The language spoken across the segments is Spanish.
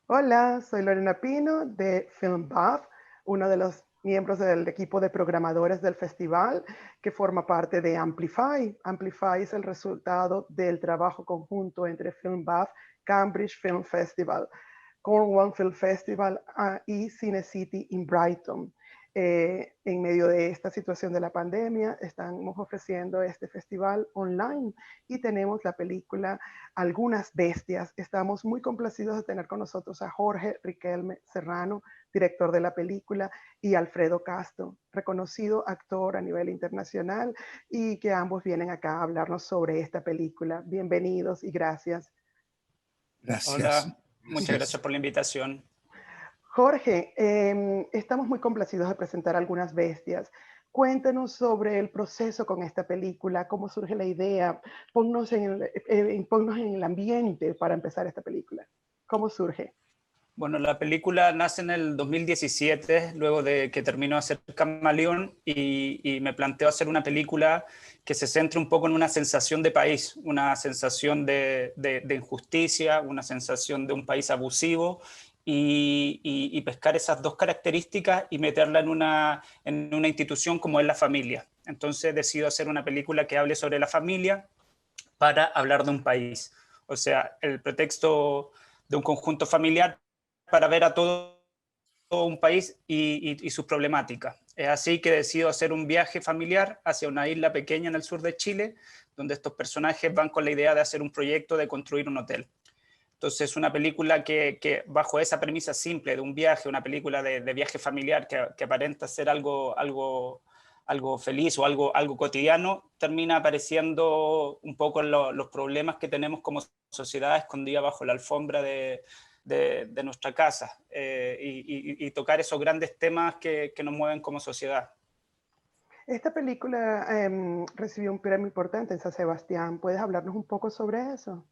Hola, soy Lorena Pino de Film Buff, uno de los miembros del equipo de programadores del festival que forma parte de Amplify. Amplify es el resultado del trabajo conjunto entre Film Buff, Cambridge Film Festival, Cornwall Film Festival y Cine City en Brighton. En medio de esta situación de la pandemia, estamos ofreciendo este festival online y tenemos la película Algunas Bestias. Estamos muy complacidos de tener con nosotros a Jorge Riquelme Serrano, director de la película, y Alfredo Castro, reconocido actor a nivel internacional, y que ambos vienen acá a hablarnos sobre esta película. Bienvenidos y gracias. Gracias, Hola, muchas gracias. gracias por la invitación. Jorge, estamos muy complacidos de presentar Algunas Bestias. Cuéntanos sobre el proceso con esta película, cómo surge la idea, ponnos en el ambiente para empezar esta película. ¿Cómo surge? Bueno, la película nace en el 2017, luego de que terminó de hacer Camaleón, y me planteo hacer una película que se centre un poco en una sensación de país, una sensación de injusticia, una sensación de un país abusivo, y pescar esas dos características y meterla en una institución como es la familia. Entonces decido hacer una película que hable sobre la familia para hablar de un país. O sea, el pretexto de un conjunto familiar para ver a todo un país y sus problemáticas. Es así que decido hacer un viaje familiar hacia una isla pequeña en el sur de Chile, donde estos personajes van con la idea de hacer un proyecto de construir un hotel. Entonces, es una película que bajo esa premisa simple de un viaje, una película de viaje familiar que aparenta ser algo feliz o algo cotidiano, termina apareciendo un poco en los problemas que tenemos como sociedad escondida bajo la alfombra de nuestra casa, y tocar esos grandes temas que nos mueven como sociedad. Esta película recibió un premio importante en San Sebastián. ¿Puedes hablarnos un poco sobre eso?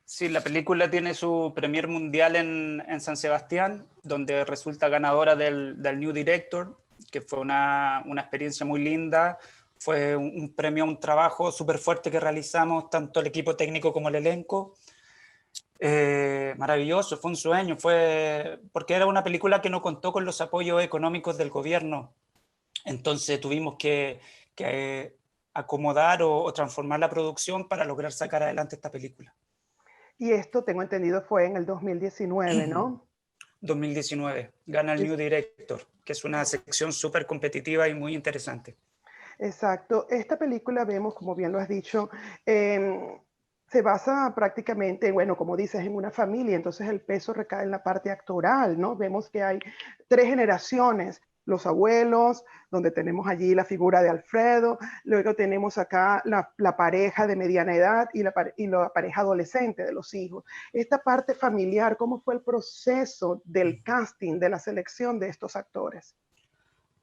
Sí, la película tiene su premier mundial en San Sebastián, donde resulta ganadora del New Director, que fue una experiencia muy linda. Fue un premio a un trabajo súper fuerte que realizamos, tanto el equipo técnico como el elenco. Maravilloso, fue un sueño, porque era una película que no contó con los apoyos económicos del gobierno. Entonces tuvimos que acomodar o transformar la producción para lograr sacar adelante esta película. Y esto, tengo entendido, fue en el 2019, ¿no? 2019, gana el New Es, Director, que es una sección súper competitiva y muy interesante. exacto. Esta película vemos, como bien lo has dicho, se basa prácticamente, bueno, como dices, en una familia, entonces el peso recae en la parte actoral, ¿no? Vemos que hay tres generaciones, los abuelos, donde tenemos allí la figura de Alfredo, luego tenemos acá la pareja de mediana edad y la pareja adolescente de los hijos. Esta parte familiar, ¿cómo fue el proceso del casting, de la selección de estos actores?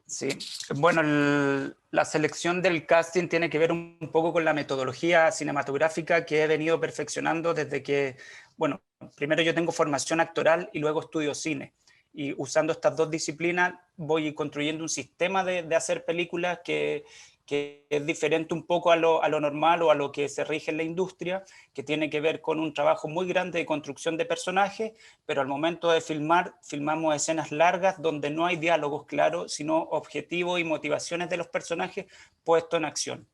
Sí, bueno, la selección del casting tiene que ver un poco con la metodología cinematográfica que he venido perfeccionando desde que, bueno, primero yo tengo formación actoral y luego estudio cine. Y usando estas dos disciplinas voy construyendo un sistema de hacer películas que es diferente un poco a lo normal o a lo que se rige en la industria, que tiene que ver con un trabajo muy grande de construcción de personajes, pero al momento de filmar, filmamos escenas largas donde no hay diálogos claros, sino objetivos y motivaciones de los personajes puestos en acción.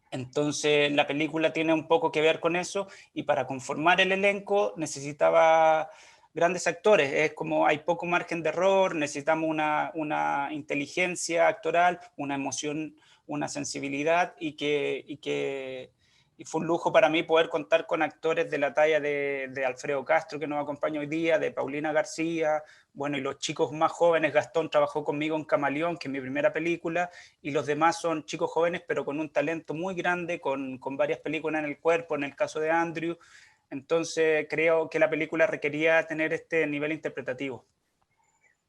Entonces la película tiene un poco que ver con eso, y para conformar el elenco necesitaba grandes actores. Es como hay poco margen de error, necesitamos una inteligencia actoral, una emoción, una sensibilidad, y fue un lujo para mí poder contar con actores de la talla de Alfredo Castro, que nos acompaña hoy día, de Paulina García, bueno, y los chicos más jóvenes. Gastón trabajó conmigo en Camaleón, que es mi primera película, y los demás son chicos jóvenes, pero con un talento muy grande, con varias películas en el cuerpo, en el caso de Andrew. Entonces creo que la película requería tener este nivel interpretativo.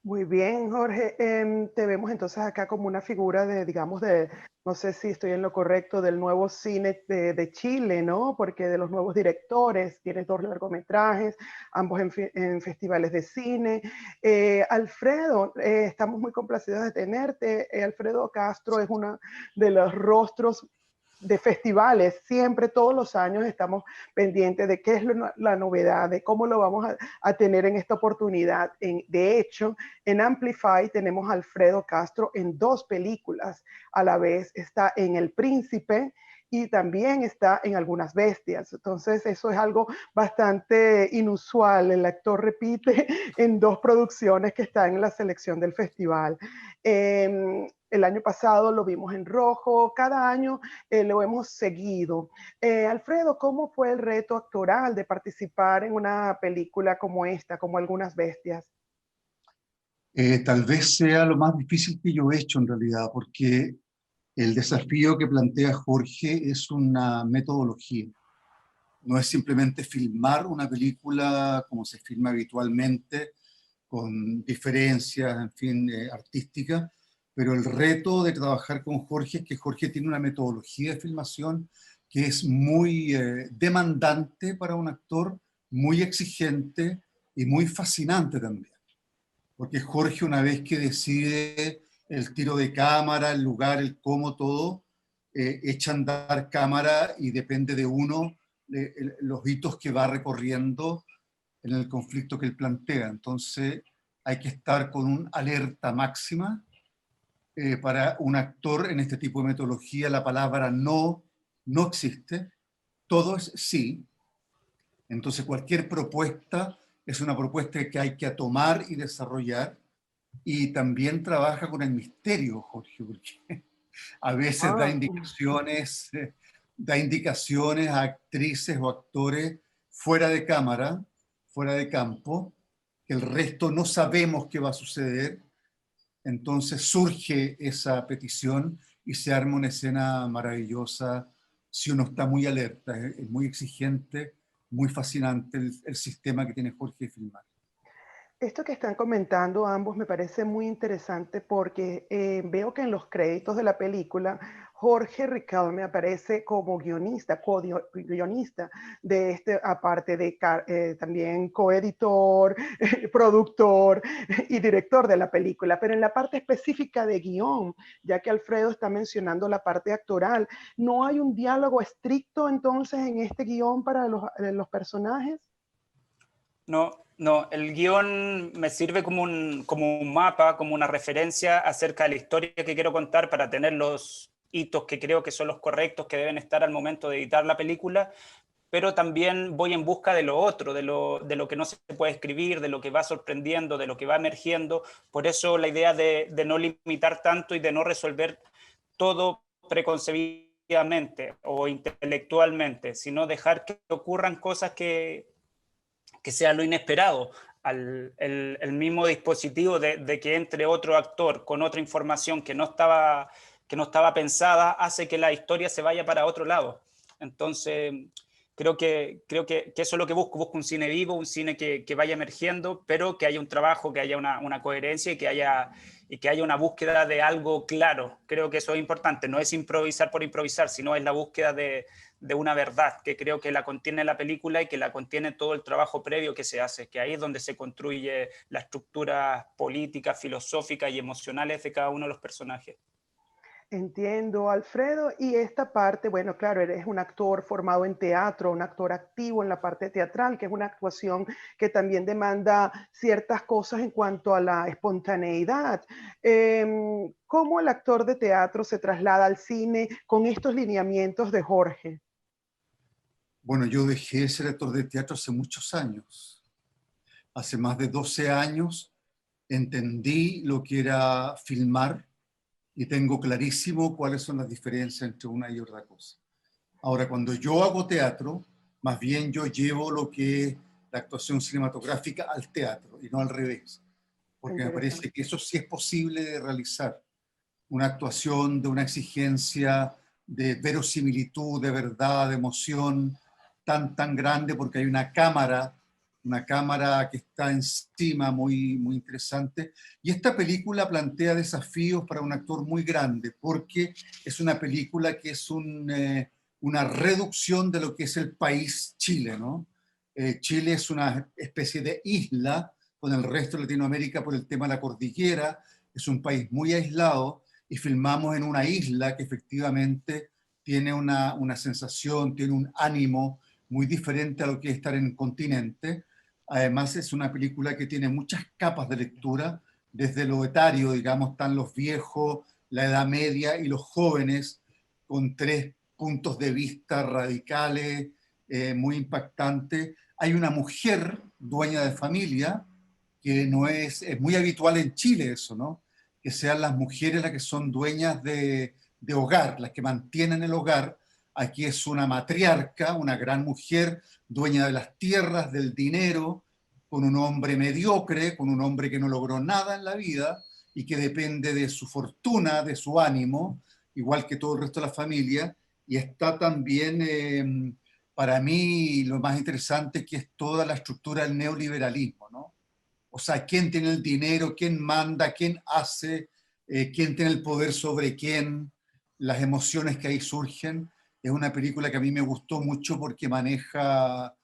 Muy bien, Jorge. Te vemos entonces acá como una figura de, digamos, de, no sé si estoy en lo correcto, del nuevo cine de Chile, ¿no? Porque de los nuevos directores, tienes dos largometrajes, ambos en festivales de cine. Alfredo, estamos muy complacidos de tenerte. Alfredo Castro es uno de los rostros de festivales, siempre todos los años estamos pendientes de qué es la novedad, de cómo lo vamos a tener en esta oportunidad. De hecho, en Amplify tenemos a Alfredo Castro en 2 películas a la vez. Está en El Príncipe y también está en Algunas Bestias. Entonces eso es algo bastante inusual. El actor repite en 2 producciones que están en la selección del festival. El año pasado lo vimos en Rojo, cada año lo hemos seguido. Alfredo, ¿cómo fue el reto actoral de participar en una película como esta, como Algunas Bestias? Tal vez sea lo más difícil que yo he hecho en realidad, porque el desafío que plantea Jorge es una metodología. No es simplemente filmar una película como se filma habitualmente, con diferencias, en fin, artísticas, pero el reto de trabajar con Jorge es que Jorge tiene una metodología de filmación que es muy demandante para un actor, muy exigente y muy fascinante también. Porque Jorge, una vez que decide el tiro de cámara, el lugar, el cómo, todo, echa a andar cámara y depende de uno los hitos que va recorriendo en el conflicto que él plantea. Entonces hay que estar con una alerta máxima. Para un actor en este tipo de metodología la palabra no no existe, todo es sí. Entonces cualquier propuesta es una propuesta que hay que tomar y desarrollar, y también trabaja con el misterio, Jorge, porque a veces Ah, da indicaciones a actrices o actores fuera de cámara, fuera de campo, que el resto no sabemos qué va a suceder. Entonces surge esa petición y se arma una escena maravillosa si uno está muy alerta. Es muy exigente, muy fascinante el sistema que tiene Jorge de filmar. esto que están comentando ambos me parece muy interesante porque veo que en los créditos de la película Jorge Riquelme aparece como guionista, co-guionista de este, aparte de también coeditor, productor y director de la película, pero en la parte específica de guión, ya que Alfredo está mencionando la parte actoral, ¿no hay un diálogo estricto entonces en este guión para los personajes? No, no, el guión me sirve como un mapa, como una referencia acerca de la historia que quiero contar para tener los hitos que creo que son los correctos, que deben estar al momento de editar la película, pero también voy en busca de lo otro, de lo que no se puede escribir, de lo que va sorprendiendo, de lo que va emergiendo. Por eso la idea de no limitar tanto y de no resolver todo preconcebidamente o intelectualmente, sino dejar que ocurran cosas que sea lo inesperado, el mismo dispositivo de que entre otro actor con otra información que no estaba pensada, hace que la historia se vaya para otro lado. Entonces, creo que eso es lo que busco. Busco un cine vivo, un cine que vaya emergiendo, pero que haya un trabajo, que haya una coherencia y que haya una búsqueda de algo claro. Creo que eso es importante. No es improvisar por improvisar, sino es la búsqueda de una verdad que creo que la contiene la película y que la contiene todo el trabajo previo que se hace, que ahí es donde se construye la estructura política, filosófica y emocionales de cada uno de los personajes. Entiendo, Alfredo. Y esta parte, bueno, claro, eres un actor formado en teatro, un actor activo en la parte teatral, que es una actuación que también demanda ciertas cosas en cuanto a la espontaneidad. ¿Cómo el actor de teatro se traslada al cine con estos lineamientos de Jorge? Bueno, yo dejé de ser actor de teatro hace muchos años. Hace más de 12 años entendí lo que era filmar y tengo clarísimo cuáles son las diferencias entre una y otra cosa. Ahora, cuando yo hago teatro, más bien yo llevo lo que es la actuación cinematográfica al teatro y no al revés, porque me parece Interesante. que eso sí es posible de realizar. Una actuación de una exigencia de verosimilitud, de verdad, de emoción tan grande, porque hay una cámara que está encima muy interesante. Y esta película plantea desafíos para un actor muy grande, porque es una película que es una reducción de lo que es el país Chile, ¿no? Chile es una especie de isla con el resto de Latinoamérica por el tema de la cordillera, es un país muy aislado y filmamos en una isla que efectivamente tiene una sensación, tiene un ánimo muy diferente a lo que es estar en el continente. Además es una película que tiene muchas capas de lectura, desde lo etario, digamos, están los viejos, la edad media y los jóvenes, con tres puntos de vista radicales, muy impactantes. Hay una mujer dueña de familia, que no es muy habitual en Chile eso, ¿no? Que sean las mujeres las que son dueñas de hogar, las que mantienen el hogar. Aquí es una matriarca, una gran mujer, dueña de las tierras, del dinero, con un hombre mediocre, con un hombre que no logró nada en la vida y que depende de su fortuna, de su ánimo, igual que todo el resto de la familia. Y está también, para mí, lo más interesante, que es toda la estructura del neoliberalismo, ¿no? O sea, quién tiene el dinero, quién manda, quién hace, quién tiene el poder sobre quién, las emociones que ahí surgen. Es una película que a mí me gustó mucho porque maneja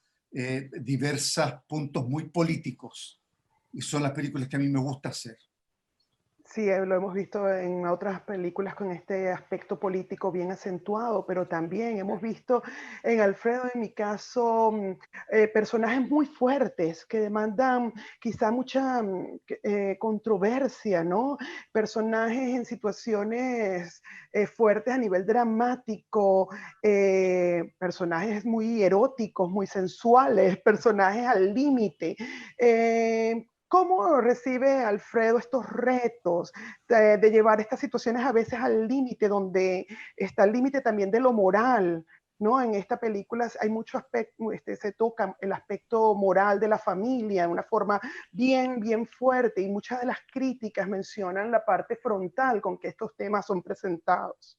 diversos puntos muy políticos y son las películas que a mí me gusta hacer. Sí, lo hemos visto en otras películas con este aspecto político bien acentuado, pero también hemos visto en Alfredo, en mi caso, personajes muy fuertes que demandan quizá mucha controversia, ¿no? Personajes en situaciones fuertes a nivel dramático, personajes muy eróticos, muy sensuales, personajes al límite. ¿Cómo recibe Alfredo estos retos de llevar estas situaciones a veces al límite, donde está el límite también de lo moral? ¿No? En esta película hay mucho aspecto, se toca el aspecto moral de la familia de una forma bien, bien fuerte, y muchas de las críticas mencionan la parte frontal con que estos temas son presentados.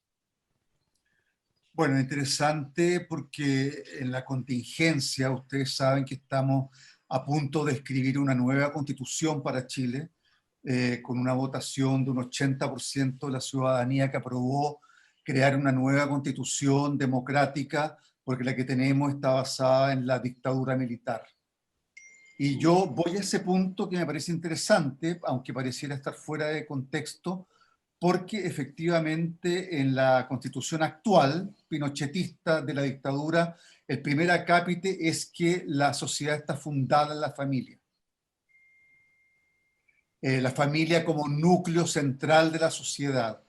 Bueno, interesante porque en la contingencia ustedes saben que estamos a punto de escribir una nueva constitución para Chile, con una votación de un 80% de la ciudadanía que aprobó crear una nueva constitución democrática, porque la que tenemos está basada en la dictadura militar. Y yo voy a ese punto que me parece interesante, aunque pareciera estar fuera de contexto, porque efectivamente en la constitución actual, pinochetista de la dictadura, el primer acápite es que la sociedad está fundada en la familia como núcleo central de la sociedad.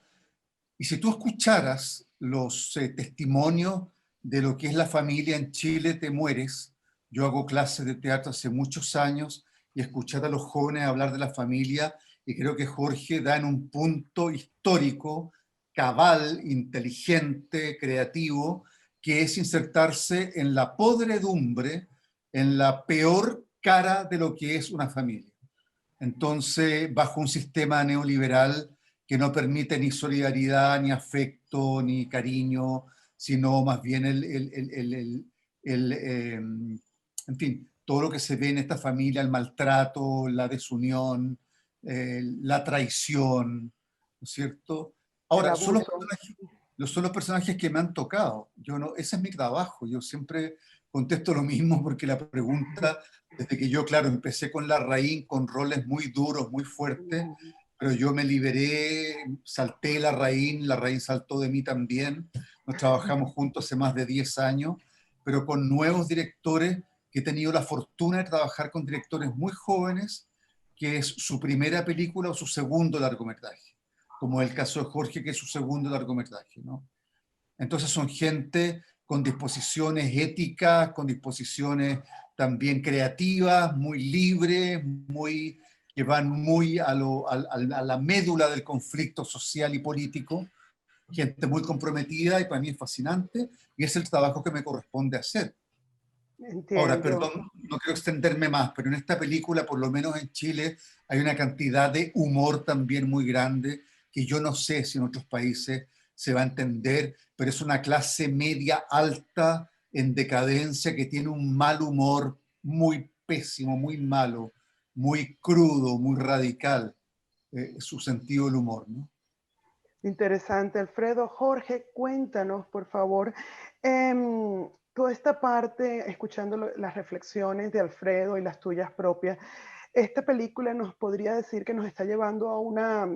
Y si tú escucharas los testimonios de lo que es la familia en Chile, te mueres. Yo hago clases de teatro hace muchos años y escuchar a los jóvenes hablar de la familia, y creo que Jorge da en un punto histórico, cabal, inteligente, creativo, que es insertarse en la podredumbre, en la peor cara de lo que es una familia. Entonces, bajo un sistema neoliberal que no permite ni solidaridad, ni afecto, ni cariño, sino más bien en fin, todo lo que se ve en esta familia, el maltrato, la desunión, la traición, ¿no es cierto? El Ahora, abuso. son los personajes que me han tocado. Yo no, ese es mi trabajo. Yo siempre contesto lo mismo porque la pregunta, desde que yo, claro, empecé con Larraín, con roles muy duros, muy fuertes, pero yo me liberé, salté Larraín saltó de mí también. Nos trabajamos juntos hace más de 10 años, pero con nuevos directores que he tenido la fortuna de trabajar con directores muy jóvenes, que es su primera película o su segundo largometraje, como el caso de Jorge, que es su segundo largometraje, ¿no? Entonces son gente con disposiciones éticas, con disposiciones también creativas, muy libres, muy, que van muy a la médula del conflicto social y político, gente muy comprometida, y para mí es fascinante, y es el trabajo que me corresponde hacer. Ahora, Entiendo. perdón, no quiero extenderme más, pero en esta película, por lo menos en Chile, hay una cantidad de humor también muy grande, que yo no sé si en otros países se va a entender, pero es una clase media alta en decadencia que tiene un mal humor muy pésimo, muy malo, muy crudo, muy radical, su sentido del humor, ¿no? Interesante, Alfredo. Jorge, cuéntanos, por favor, toda esta parte, escuchando las reflexiones de Alfredo y las tuyas propias, esta película nos podría decir que nos está llevando a una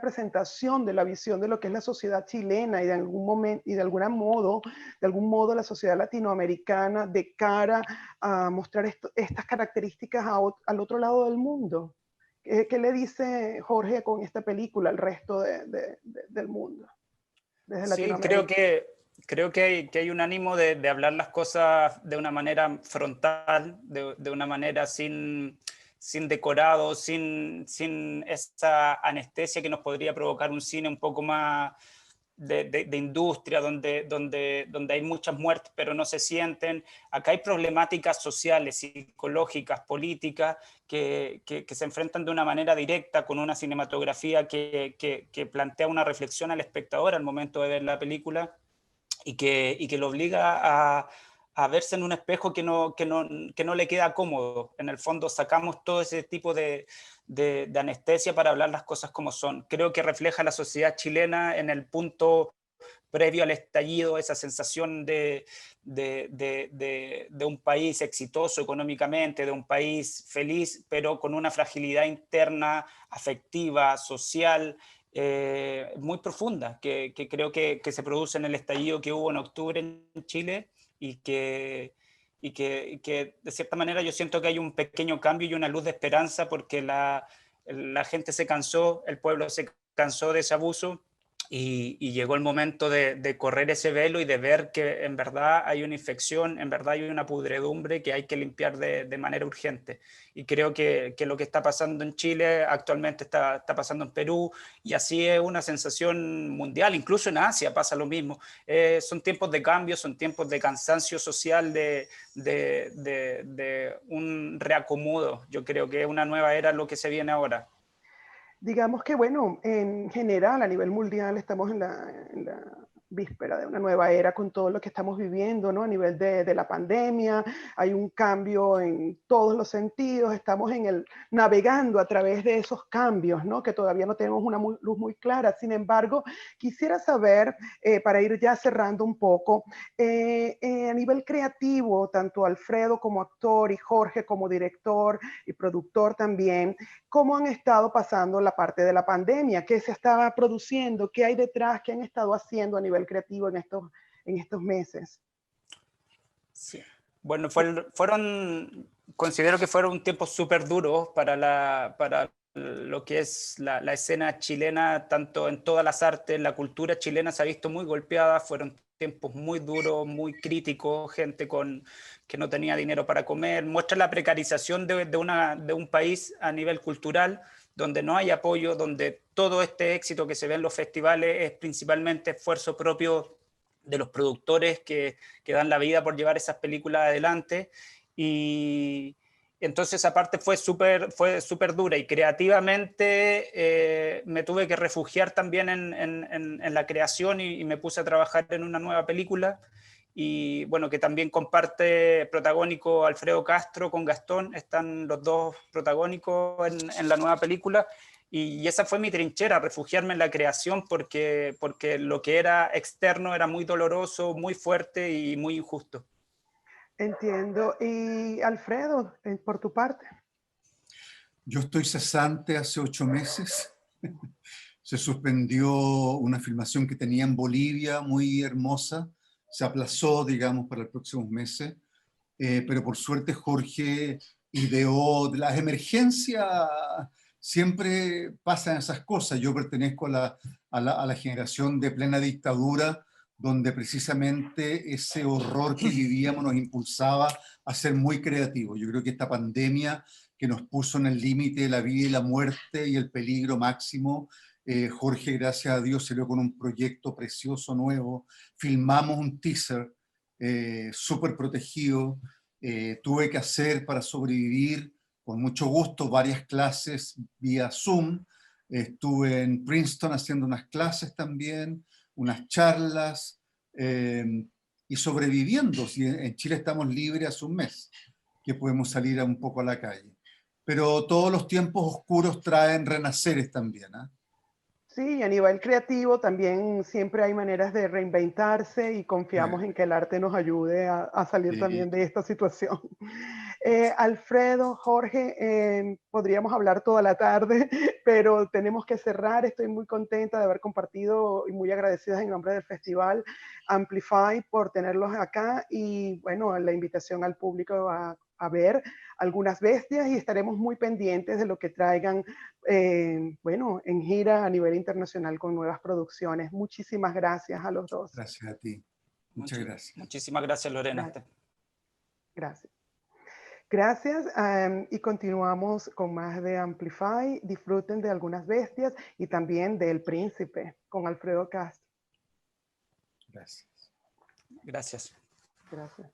presentación de la visión de lo que es la sociedad chilena y de algún momento y de algún modo la sociedad latinoamericana de cara a mostrar estas características al otro lado del mundo. ¿Qué le dice Jorge con esta película al resto del mundo, desde Sí, Latinoamérica? creo que hay un ánimo de hablar las cosas de una manera frontal, de una manera sin decorado, sin esa anestesia que nos podría provocar un cine un poco más de industria, donde hay muchas muertes pero no se sienten. Acá hay problemáticas sociales, psicológicas, políticas, que se enfrentan de una manera directa con una cinematografía que plantea una reflexión al espectador al momento de ver la película y que lo obliga a verse en un espejo que no le queda cómodo. En el fondo sacamos todo ese tipo de anestesia para hablar las cosas como son. Creo que refleja la sociedad chilena en el punto previo al estallido, esa sensación de un país exitoso económicamente, de un país feliz, pero con una fragilidad interna, afectiva, social, muy profunda, que creo que se produce en el estallido que hubo en octubre en Chile y que de cierta manera yo siento que hay un pequeño cambio y una luz de esperanza porque la gente se cansó, el pueblo se cansó de ese abuso y llegó el momento de correr ese velo y de ver que en verdad hay una infección, en verdad hay una pudredumbre que hay que limpiar de manera urgente. Y creo que lo que está pasando en Chile actualmente está pasando en Perú y así es una sensación mundial, incluso en Asia pasa lo mismo. Son tiempos de cambio, son tiempos de cansancio social, de un reacomodo. Yo creo que es una nueva era lo que se viene ahora. Digamos que, bueno, en general, a nivel mundial, estamos en la víspera de una nueva era con todo lo que estamos viviendo, ¿no? A nivel de la pandemia, hay un cambio en todos los sentidos, estamos navegando a través de esos cambios, ¿no? Que todavía no tenemos una luz muy clara. Sin embargo, quisiera saber, para ir ya cerrando un poco, a nivel creativo, tanto Alfredo como actor y Jorge como director y productor también, cómo han estado pasando la parte de la pandemia, qué se estaba produciendo, qué hay detrás, qué han estado haciendo a nivel creativo en estos meses. Sí. Bueno, considero que fueron tiempos súper duros para lo que es la escena chilena, tanto en todas las artes, la cultura chilena se ha visto muy golpeada, fueron tiempos muy duros, muy críticos, gente que no tenía dinero para comer, muestra la precarización de un país a nivel cultural, donde no hay apoyo, donde todo este éxito que se ve en los festivales es principalmente esfuerzo propio de los productores que dan la vida por llevar esas películas adelante. Y entonces esa parte fue súper dura y creativamente me tuve que refugiar también en la creación y me puse a trabajar en una nueva película y bueno, que también comparte protagónico Alfredo Castro con Gastón, están los dos protagónicos en la nueva película y esa fue mi trinchera, refugiarme en la creación porque lo que era externo era muy doloroso, muy fuerte y muy injusto. Entiendo. Y Alfredo, por tu parte. Yo estoy cesante hace 8 meses. Se suspendió una filmación que tenía en Bolivia muy hermosa. Se aplazó, digamos, para los próximos meses. Pero por suerte Jorge ideó las emergencias. Siempre pasan esas cosas. Yo pertenezco a la generación de plena dictadura, donde precisamente ese horror que vivíamos nos impulsaba a ser muy creativos. Yo creo que esta pandemia que nos puso en el límite de la vida y la muerte y el peligro máximo, Jorge, gracias a Dios, salió con un proyecto precioso, nuevo. Filmamos un teaser súper protegido. Tuve que hacer para sobrevivir, con mucho gusto, varias clases vía Zoom. Estuve en Princeton haciendo unas clases también, unas charlas y sobreviviendo. Si en Chile estamos libres hace un mes, que podemos salir un poco a la calle. Pero todos los tiempos oscuros traen renaceres también, ¿eh? Sí, a nivel creativo también siempre hay maneras de reinventarse y confiamos en que el arte nos ayude a salir también de esta situación. Alfredo, Jorge, podríamos hablar toda la tarde, pero tenemos que cerrar. Estoy muy contenta de haber compartido y muy agradecida en nombre del Festival Amplify por tenerlos acá y bueno, la invitación al público a ver algunas bestias y estaremos muy pendientes de lo que traigan, bueno, en gira a nivel internacional con nuevas producciones. Muchísimas gracias a los dos. Gracias a ti. Muchas gracias. Muchísimas gracias, Lorena. Gracias. Gracias y continuamos con más de Amplify. Disfruten de algunas bestias y también del Príncipe con Alfredo Castro. Gracias. Gracias. Gracias.